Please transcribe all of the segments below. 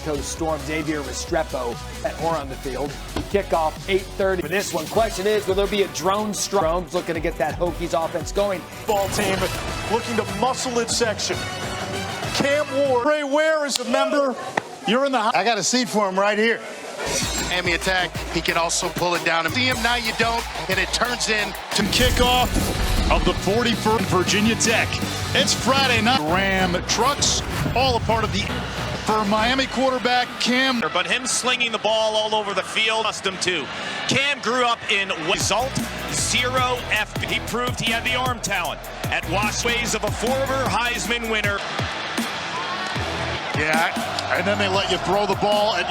West Coast Storm Xavier Restrepo at or on the field. Kickoff 8:30 for this one. Question is, will there be a drone strike? Drones looking to get that Hokies offense going. Ball team looking to muscle its section. Cam Ward. Ray Ware is a member. You're in the I got a seat for him right here. Miami attack. He can also pull it down. See him now, you don't, and it turns in to kickoff of the 41st Virginia Tech. It's Friday night. Ram trucks, all a part of the for Miami quarterback Cam. But him slinging the ball all over the field, accustomed to. Cam grew up in result 0 FB. He proved he had the arm talent at Ways of a former Heisman winner. Yeah, and then they let you throw the ball at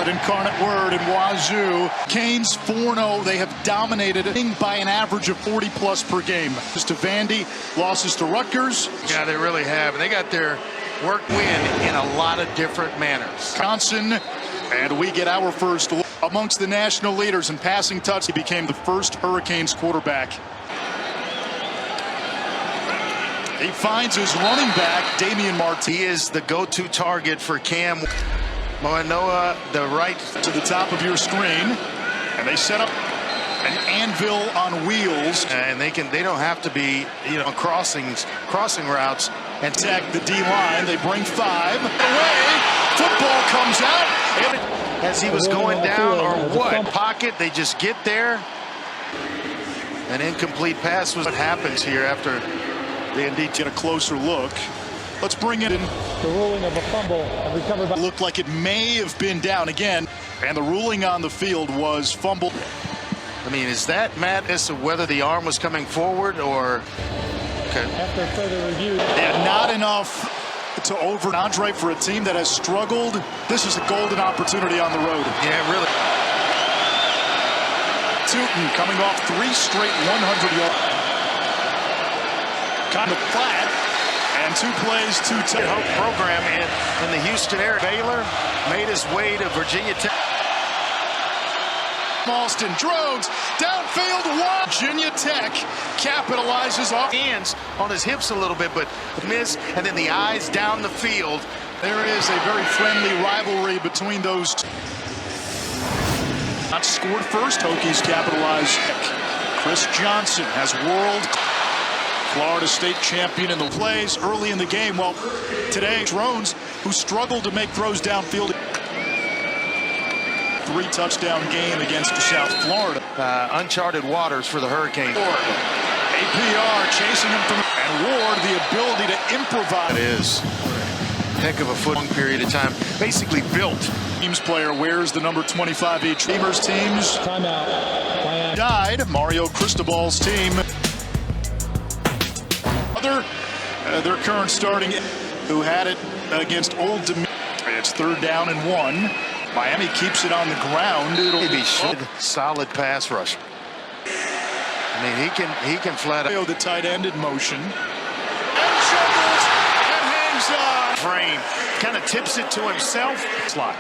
Incarnate Word and Wazoo. Canes 4-0. They have dominated by an average of 40+ per game. Just to Vandy, losses to Rutgers. Yeah, they really have. They got their work win in a lot of different manners. Wisconsin, and we get our first look. Amongst the national leaders in passing touch, he became the first Hurricanes quarterback. He finds his running back, Damian Martinez. He is the go-to target for Cam. Moanoa, the right to the top of your screen, and they set up an anvil on wheels. And they don't have to be, crossing routes. And tag the D-line. They bring 5 away. Football comes out. As he was going down or what? Pocket, they just get there. An incomplete pass was what happens here after they indeed get a closer look. Let's bring it in. The ruling of a fumble and recovered by. Looked like it may have been down again. And the ruling on the field was fumble. I mean, is that madness of whether the arm was coming forward or... Okay. After further review. Yeah, not enough to over Andre for a team that has struggled. This is a golden opportunity on the road. Yeah, really. Tootin coming off 3 straight 100-yard. Kind of flat. And 2 plays, 2 touchdowns. Hope program in the Houston area. Baylor made his way to Virginia Tech. Alston drones downfield. Virginia Tech capitalizes off hands on his hips a little bit, but miss, and then the eyes down the field. There is a very friendly rivalry between those two. Not scored first. Hokies capitalize. Chris Johnson has Florida State champion in the plays early in the game. Well, today, drones who struggled to make throws downfield. 3-touchdown game against South Florida. Uncharted waters for the Hurricanes. APR chasing him from, and Ward the ability to improvise. It is heck of a long period of time. Basically built. Teams player wears the number 25 each. Dreamers teams. Timeout. Died. Mario Cristobal's team. Their current starting who had it against Old Dominion. It's 3rd down and 1. Miami keeps it on the ground. It'll be solid pass rush. I mean, he can flat out. The tight end in motion. And shovels and hangs on. Frame kind of tips it to himself. Slot.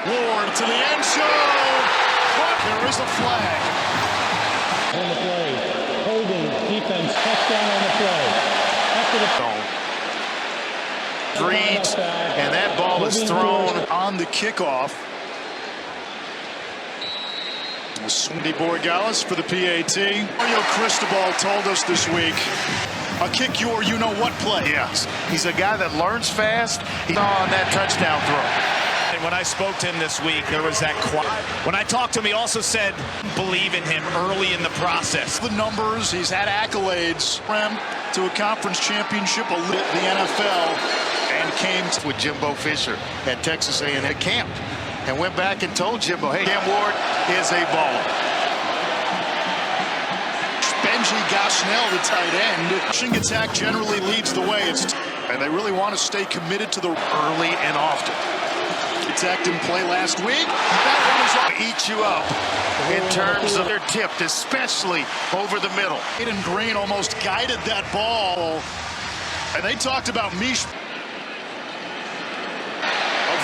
Ward to the end zone. But there is a flag. On the play. Holding defense touchdown on the play. After the reads, and that ball is thrown on the kickoff. Swindy Borgalis for the PAT. Mario Cristobal told us this week, a kick your you-know-what play. Yes, he's a guy that learns fast. He's on that touchdown throw. And when I spoke to him this week, there was that quiet. When I talked to him, he also said, believe in him early in the process. The numbers, he's had accolades. To a conference championship, the NFL, and came with Jimbo Fisher at Texas A&M camp, and went back and told Jimbo, hey, Cam Ward is a baller. Benji Gosnell, the tight end. Rushing attack generally leads the way. And they really want to stay committed to the early and often. Attack didn't play last week. That one is off. Eat you up in terms of their tipped, especially over the middle. Aiden Green almost guided that ball. And they talked about Mish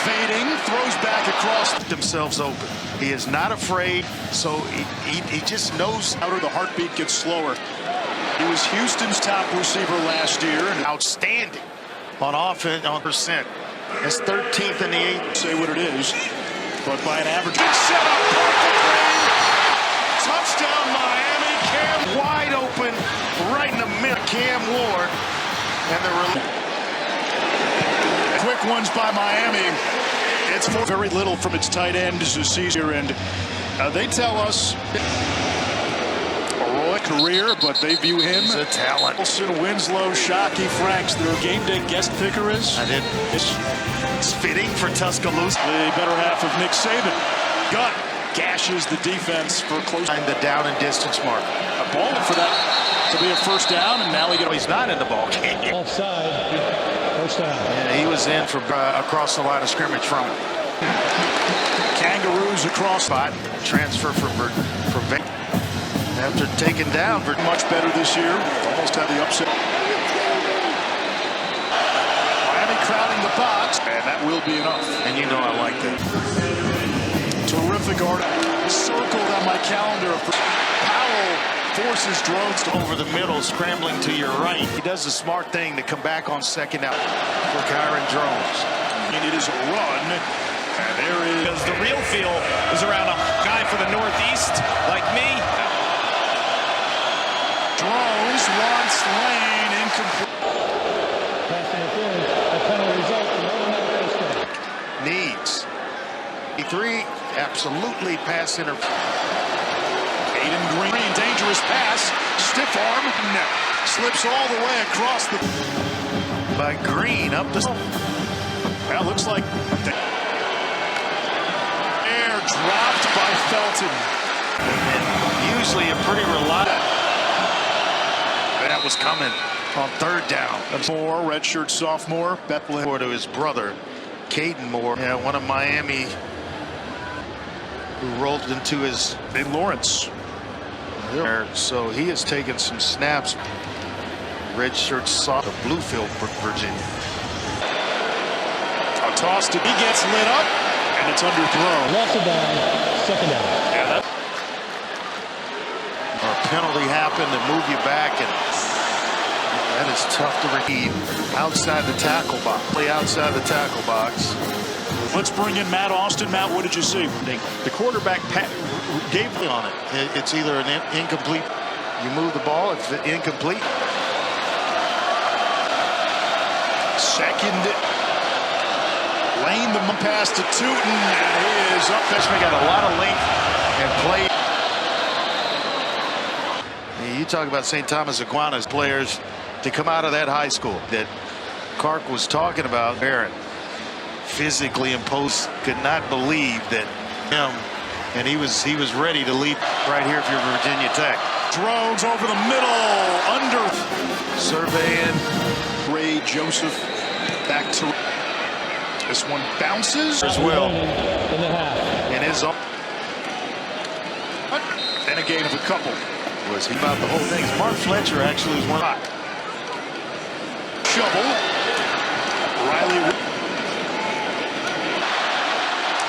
evading, throws back across. Themselves open. He is not afraid, so he just knows. Outer, the heartbeat gets slower. He was Houston's top receiver last year. And outstanding on offense, on percent. That's 13th in the 8th. Say what it is, but by an average. Big setup, perfectly. Touchdown, Miami. Cam Wide open, right in the middle. Cam Ward. And the quick ones by Miami. It's very little from its tight end as a season, and they tell us a heroic career, but they view him as a talent. Wilson, Winslow, Shockey, Franks, their game day guest picker is. It's fitting for Tuscaloosa. The better half of Nick Saban. Gut gashes the defense for close. Behind the down and distance mark. A ball for that to be a first down, and now he's not in the ball game. Offside, first down. Yeah, he was in from across the line of scrimmage from it. Kangaroos across spot. Transfer for after taken down. Much better this year. Almost had the upset. Miami crowding the box, and that will be enough. And you know I like that. Terrific art. Circled on my calendar. Powell forces drones to over the middle, scrambling to your right. He does the smart thing to come back on second out for Kyron Drones. And it is a run. And there is. Because the real feel is around a guy for the Northeast like me. Drones wants lane incomplete. Pass interference, a penalty result, and automatic first down. Needs. 3 absolutely pass interference. Aiden Green, dangerous pass, stiff arm, slips all the way across the. By Green up the. That looks like the air dropped by Felton. And usually a pretty reliable. That was coming on third down. Moore, redshirt sophomore, Bethlehem. To his brother, Caden Moore, one of Miami, who rolled into his in Lawrence. So he has taken some snaps. Redshirt soft of Bluefield, Virginia. A toss to he gets lit up, and it's underthrown. Loss of down, second down. Yeah, Or a penalty happened to move you back, and that is tough to read. Outside the tackle box. Play outside the tackle box. Let's bring in Matt Austin. Matt, what did you see? The quarterback gave on it. It's either an incomplete. You move the ball. It's incomplete. Second lane, the pass to Tootin, and he is up. Freshman got a lot of length and played. You talk about St. Thomas Aquinas players to come out of that high school that Clark was talking about. Barrett physically imposed, could not believe that him, and he was ready to lead right here for Virginia Tech. Drones over the middle, under. Surveying. Ray Joseph back to. This one bounces As well. In the half. In his own. And a gain of a couple. Was he about the whole thing? Mark Fletcher actually was one. Shovel. Riley.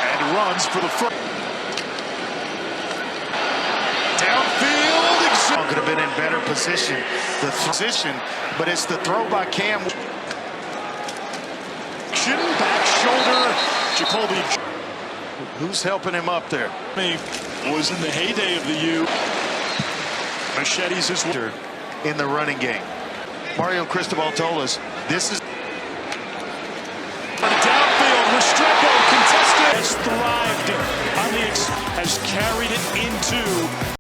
And runs for the first. Downfield. Could have been in better position. The position, but it's the throw by Cam. Back shoulder. Jacoby. Who's helping him up there? Was in the heyday of the U. Machetes his leader in the running game. Mario Cristobal told us this is. Downfield, Restrepo contested. Has thrived on the has carried it into